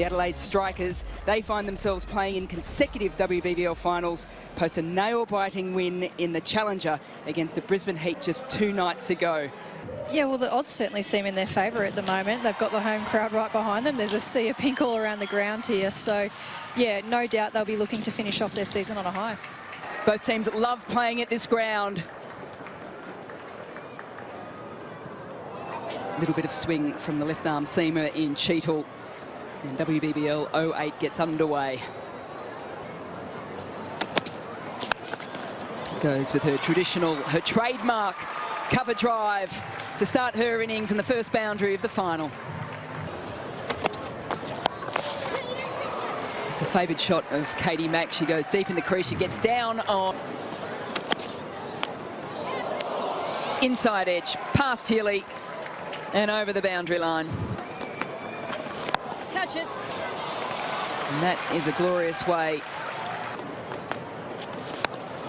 The Adelaide Strikers, they find themselves playing in consecutive WBBL finals, post a nail-biting win in the Challenger against the Brisbane Heat just 2 nights ago. Yeah, well, the odds certainly seem in their favour at the moment. They've got the home crowd right behind them. There's a sea of pink all around the ground here. So, yeah, no doubt they'll be looking to finish off their season on a high. Both teams love playing at this ground. A little bit of swing from the left-arm seamer in Cheetle. And WBBL 08 gets underway. Goes with her traditional, her trademark cover drive to start her innings in the first boundary of the final. It's a favoured shot of Katie Mack. She goes deep in the crease. She gets down on inside edge, past Healy and over the boundary line. Catch it. And that is a glorious way.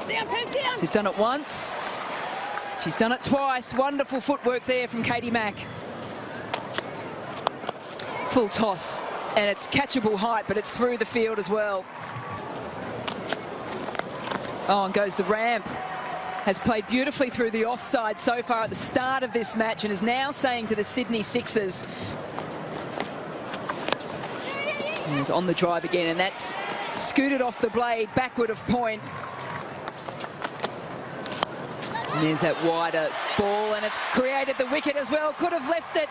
Down, pass down. She's done it once. She's done it twice. Wonderful footwork there from Katie Mack. Full toss, and it's catchable height, but it's through the field as well. Oh, and goes the ramp. Has played beautifully through the offside so far at the start of this match and is now saying to the Sydney Sixers. And he's on the drive again, and that's scooted off the blade backward of point. And there's that wider ball, and it's created the wicket as well. Could have left it,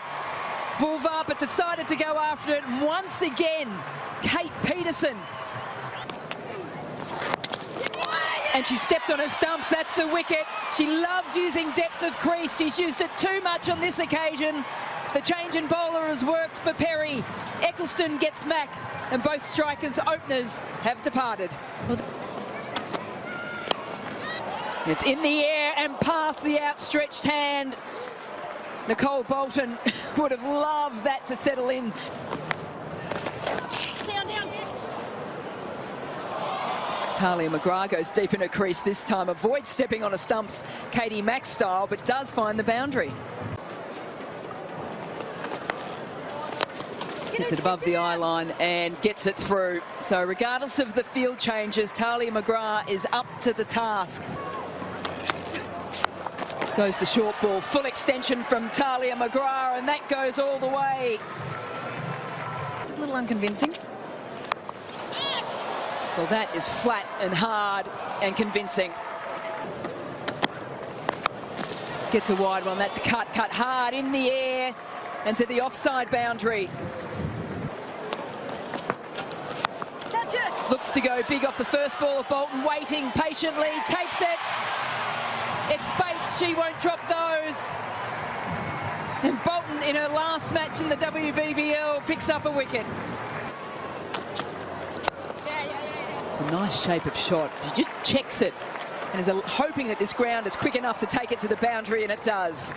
Vulvar, but decided to go after it. And once again, Kate Peterson. And she stepped on her stumps. That's the wicket. She loves using depth of crease. She's used it too much on this occasion. The change in bowler has worked for Perry. Eccleston gets Mack, and both strikers' openers have departed. It's in the air and past the outstretched hand. Nicole Bolton would have loved that to settle in. Down, down. Talia McGrath goes deep in her crease this time, avoids stepping on her stumps Katie Mack style, but does find the boundary. Gets it above the eye line and gets it through. So regardless of the field changes, Talia McGrath is up to the task. Goes the short ball, full extension from Talia McGrath, and that goes all the way. A little unconvincing. Well, that is flat and hard and convincing. Gets a wide one. That's cut hard in the air and to the offside boundary. Catch it. Looks to go big off the first ball of Bolton, waiting patiently, takes it. It's Bates, she won't drop those. And Bolton, in her last match in the WBBL, picks up a wicket. It's a nice shape of shot. She just checks it and is hoping that this ground is quick enough to take it to the boundary, and it does.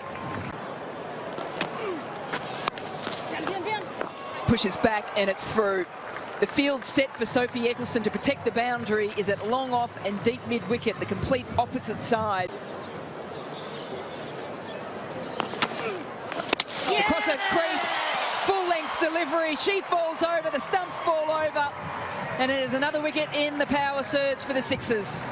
Down. Pushes back and it's through. The field set for Sophie Eccleston to protect the boundary is at long off and deep mid-wicket, the complete opposite side. Yeah! Across her crease, full-length delivery. She falls over, the stumps fall over, and it is another wicket in the power surge for the Sixers.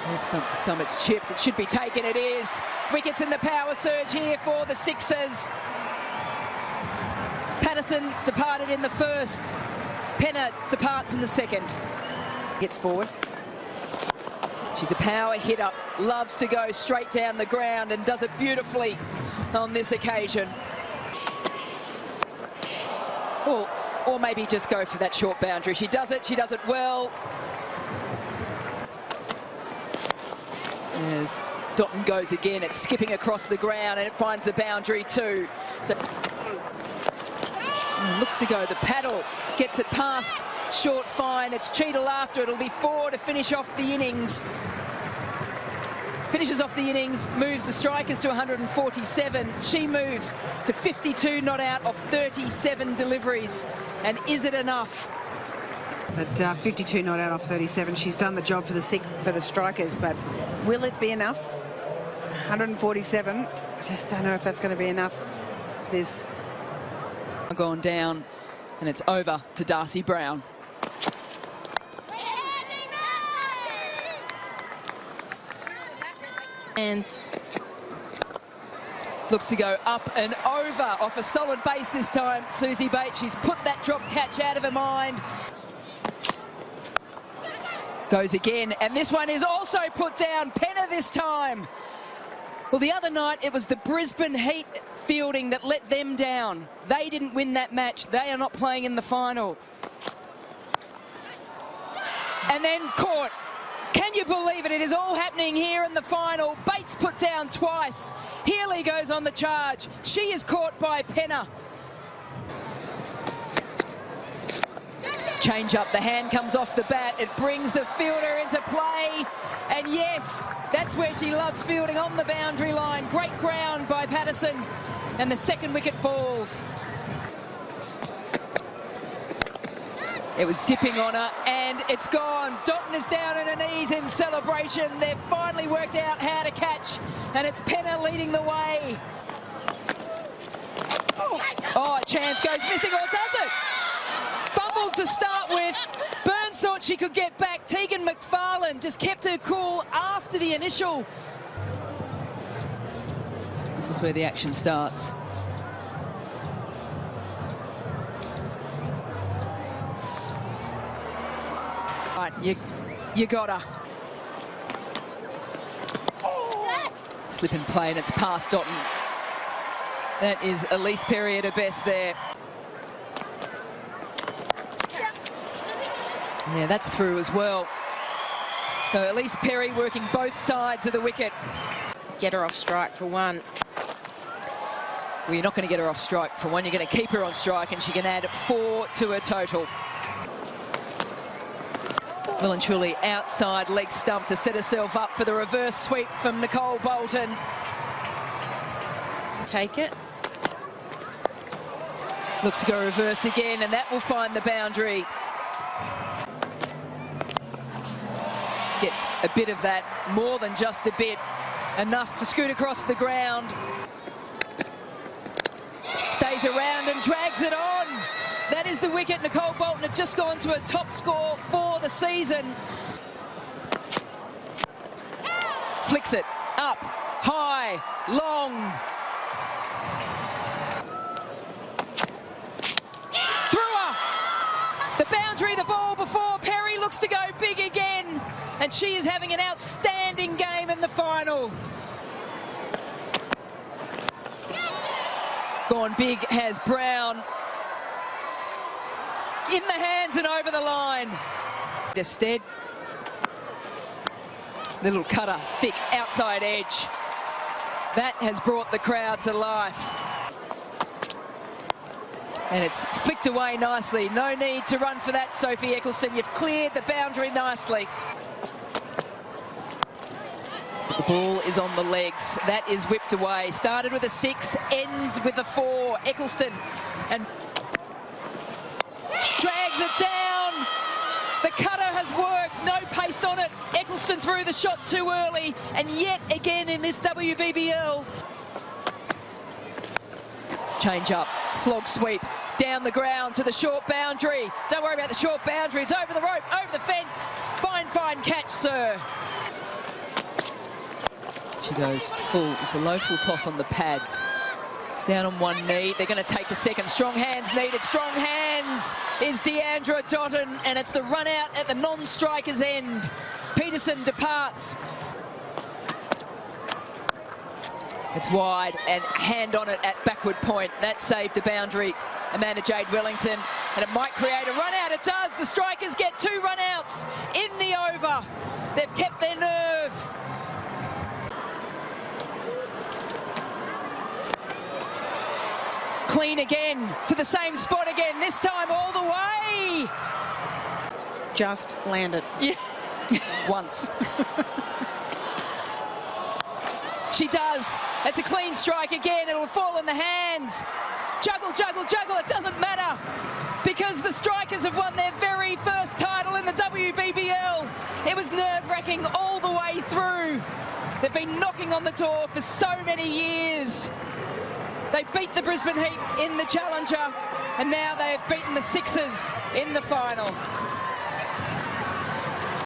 There's stump to stump, it's chipped, it should be taken, it is. Wickets in the power surge here for the Sixers. Patterson departed in the first. Penner departs in the second. Gets forward. She's a power hitter, loves to go straight down the ground and does it beautifully on this occasion. Or maybe just go for that short boundary. She does it well. As Dottin goes again, it's skipping across the ground and it finds the boundary too. So looks to go the paddle, gets it past short fine. It's Cheetle after. It'll be 4 to finish off the innings. Finishes off the innings, moves the Strikers to 147. She moves to 52 not out of 37 deliveries. And is it enough? But 52 not out of 37. She's done the job for the Strikers, but will it be enough? 147. I just don't know if that's going to be enough. There's Gone down, and it's over to Darcy Brown. Hands. Looks to go up and over off a solid base this time. Susie Bates, she's put that drop catch out of her mind. Goes again, and this one is also put down. Penner this time. Well, the other night, it was the Brisbane Heat fielding that let them down. They didn't win that match. They are not playing in the final. And then caught. Can you believe it? It is all happening here in the final. Bates put down twice. Healy goes on the charge. She is caught by Penner. Change up, the hand comes off the bat. It brings the fielder into play. And yes, that's where she loves fielding, on the boundary line. Great ground by Patterson. And the second wicket falls. It was dipping on her, and it's gone. Dottin is down on her knees in celebration. They've finally worked out how to catch, and it's Penner leading the way. Oh, a chance goes missing, or does it? Fumbled to start with. Burns thought she could get back. Tegan McFarlane just kept her cool after the initial. This is where the action starts. Right, you got her. Slip in play, and it's past Dottin. That is Elise Perry at her best there. Yeah, that's through as well. So Elise Perry working both sides of the wicket. Get her off strike for one. Well, you're not going to get her off strike for one. You're going to keep her on strike, and she can add 4 to her total. Well and truly outside leg stump to set herself up for the reverse sweep from Nicole Bolton. Take it. Looks to go reverse again, and that will find the boundary. Gets a bit of that, more than just a bit. Enough to scoot across the ground. Stays around and drags it on. That is the wicket. Nicole Bolton had just gone to a top score for the season. Flicks it up, high, long. Through her. The boundary, the ball before. Perry looks to go big again. And she is having an outstanding game in the final. Gone big has Brown. In the hands and over the line. Instead, little cutter, thick outside edge. That has brought the crowd to life. And it's flicked away nicely. No need to run for that, Sophie Eccleston. You've cleared the boundary nicely. The ball is on the legs. That is whipped away. Started with a 6, ends with a 4. Eccleston and drags it down. The cutter has worked. No pace on it. Eccleston threw the shot too early. And yet again in this WBBL. Change up. Slog sweep. Down the ground to the short boundary. Don't worry about the short boundary. It's over the rope, over the fence. Fine, fine catch, sir. She goes full. It's a low full toss on the pads. Down on one knee. They're going to take the second. Strong hands needed. Strong hands is Deandra Dottin, and it's the run out at the non-striker's end. Peterson departs. It's wide and hand on it at backward point. That saved a boundary. Amanda Jade Wellington, and it might create a run out. It does. The strikers get 2 run outs in the over. They've kept their nerve. Clean again to the same spot again, this time all the way. Just landed. Yeah. Once. She does. It's a clean strike again. It'll fall in the hands. Juggle, juggle, juggle. It doesn't matter because the strikers have won their very first title in the WBBL. It was nerve-wracking all the way through. They've been knocking on the door for so many years. They beat the Brisbane Heat in the Challenger, and now they have beaten the Sixers in the final.